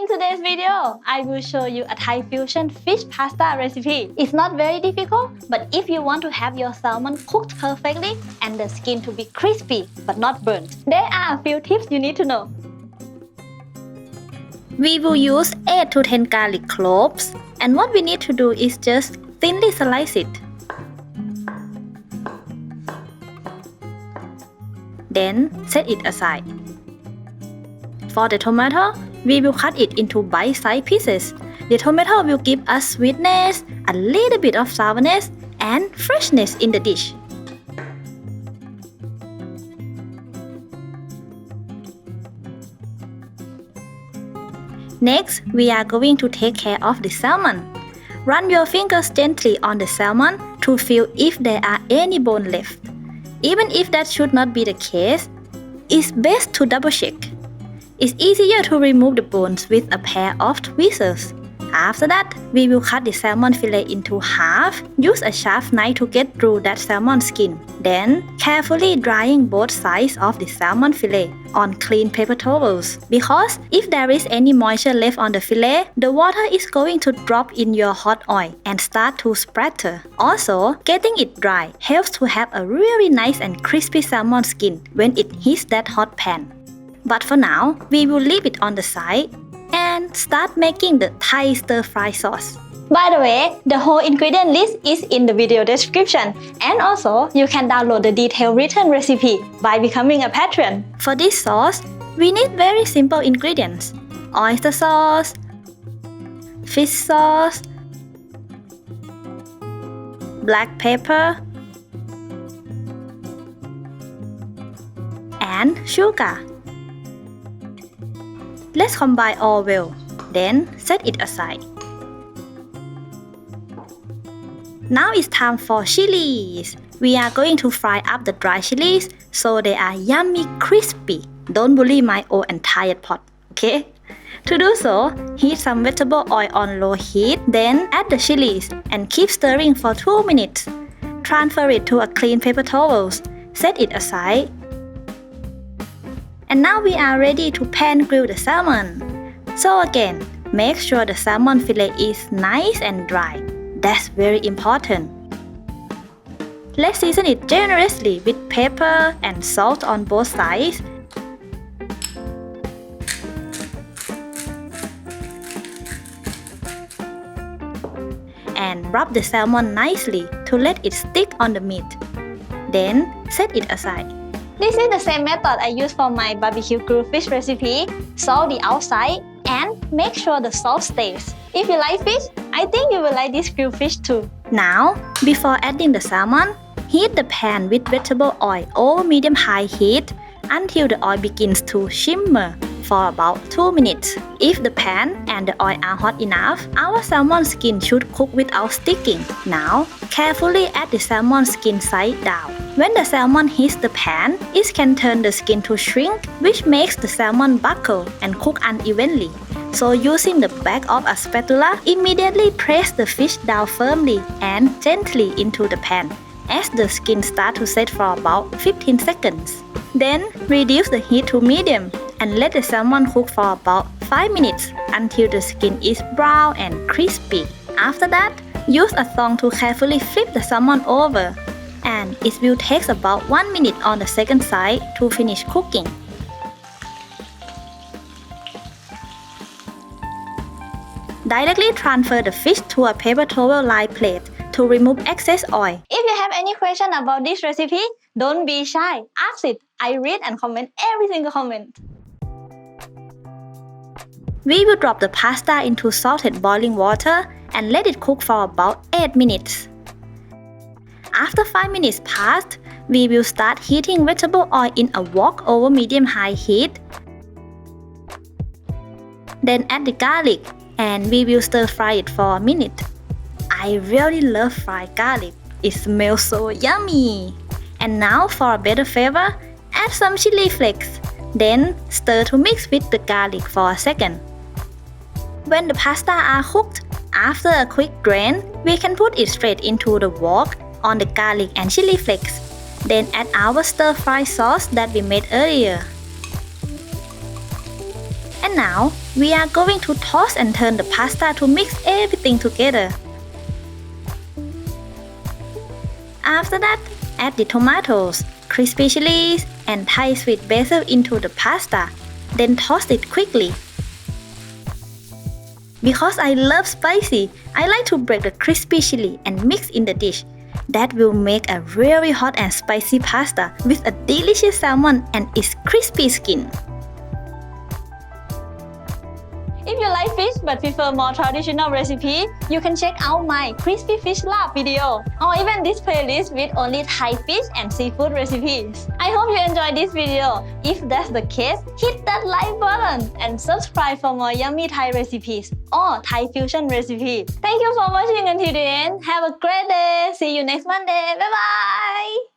In today's video, I will show you a Thai fusion fish pasta recipe. It's not very difficult, but if you want to have your salmon cooked perfectly and the skin to be crispy but not burnt, there are a few tips you need to know. We will use 8 to 10 garlic cloves, and what we need to do is just thinly slice it. Then set it aside. For the tomato, we will cut it into bite-sized pieces. The tomato will give us sweetness, a little bit of sourness, and freshness in the dish. Next, we are going to take care of the salmon. Run your fingers gently on the salmon to feel if there are any bone left. Even if that should not be the case, it's best to double check. It's easier to remove the bones with a pair of tweezers. After that, we will cut the salmon fillet into half. Use a sharp knife to get through that salmon skin. Then, carefully drying both sides of the salmon fillet on clean paper towels. Because if there is any moisture left on the fillet, the water is going to drop in your hot oil and start to splatter. Also, getting it dry helps to have a really nice and crispy salmon skin when it hits that hot pan. But for now, we will leave it on the side and start making the Thai stir-fry sauce. By the way, the whole ingredient list is in the video description, and also you can download the detailed written recipe by becoming a patron. For this sauce, we need very simple ingredients: oyster sauce, fish sauce, black pepper, and sugar. Let's combine all well, then set it aside. Now it's time for chilies. We are going to fry up the dry chilies so they are yummy crispy. Don't bully my old and tired pot, okay? To do so, heat some vegetable oil on low heat, then add the chilies and keep stirring for 2 minutes. Transfer it to a clean paper towel. Set it aside. And now we are ready to pan grill the salmon. So again, make sure the salmon fillet is nice and dry. That's very important. Let's season it generously with pepper and salt on both sides. And rub the salmon nicely to let it stick on the meat. Then set it aside. This is the same method I use for my barbecue grilled fish recipe. Salt the outside and make sure the salt stays. If you like fish, I think you will like this grilled fish too. Now, before adding the salmon, heat the pan with vegetable oil over medium-high heat until the oil begins to shimmer for about 2 minutes. If the pan and the oil are hot enough, our salmon skin should cook without sticking. Now, carefully add the salmon skin side down. When the salmon hits the pan, it can turn the skin to shrink, which makes the salmon buckle and cook unevenly. So using the back of a spatula, immediately press the fish down firmly and gently into the pan as the skin starts to set for about 15 seconds. Then reduce the heat to medium and let the salmon cook for about 5 minutes until the skin is brown and crispy. After that, use a thong to carefully flip the salmon over, and it will take about 1 minute on the second side to finish cooking. Directly transfer the fish to a paper towel-lined plate to remove excess oil. If you have any question about this recipe, don't be shy. Ask it. I read and comment every single comment. We will drop the pasta into salted boiling water and let it cook for about 8 minutes. After 5 minutes passed, we will start heating vegetable oil in a wok over medium-high heat. Then add the garlic and we will stir fry it for a minute. I really love fried garlic. It smells so yummy. And now for a better flavor, add some chili flakes. Then stir to mix with the garlic for a second. When the pasta are cooked, after a quick drain, we can put it straight into the wok on the garlic and chili flakes. Then add our stir-fry sauce that we made earlier. And now, We are going to toss and turn the pasta to mix everything together. After that, add the tomatoes, crispy chilies, and Thai sweet basil into the pasta. Then toss it quickly. Because I love spicy, I like to break the crispy chili and mix in the dish. That will make a really hot and spicy pasta with a delicious salmon and its crispy skin. If you like fish but prefer more traditional recipe, you can check out my crispy fish lab video or even this playlist with only Thai fish and seafood recipes. I hope you enjoyed this video. If that's the case, hit that like button and subscribe for more yummy Thai recipes or Thai fusion recipes. Thank you for watching until the end. Have a great day. See you next Monday. Bye bye.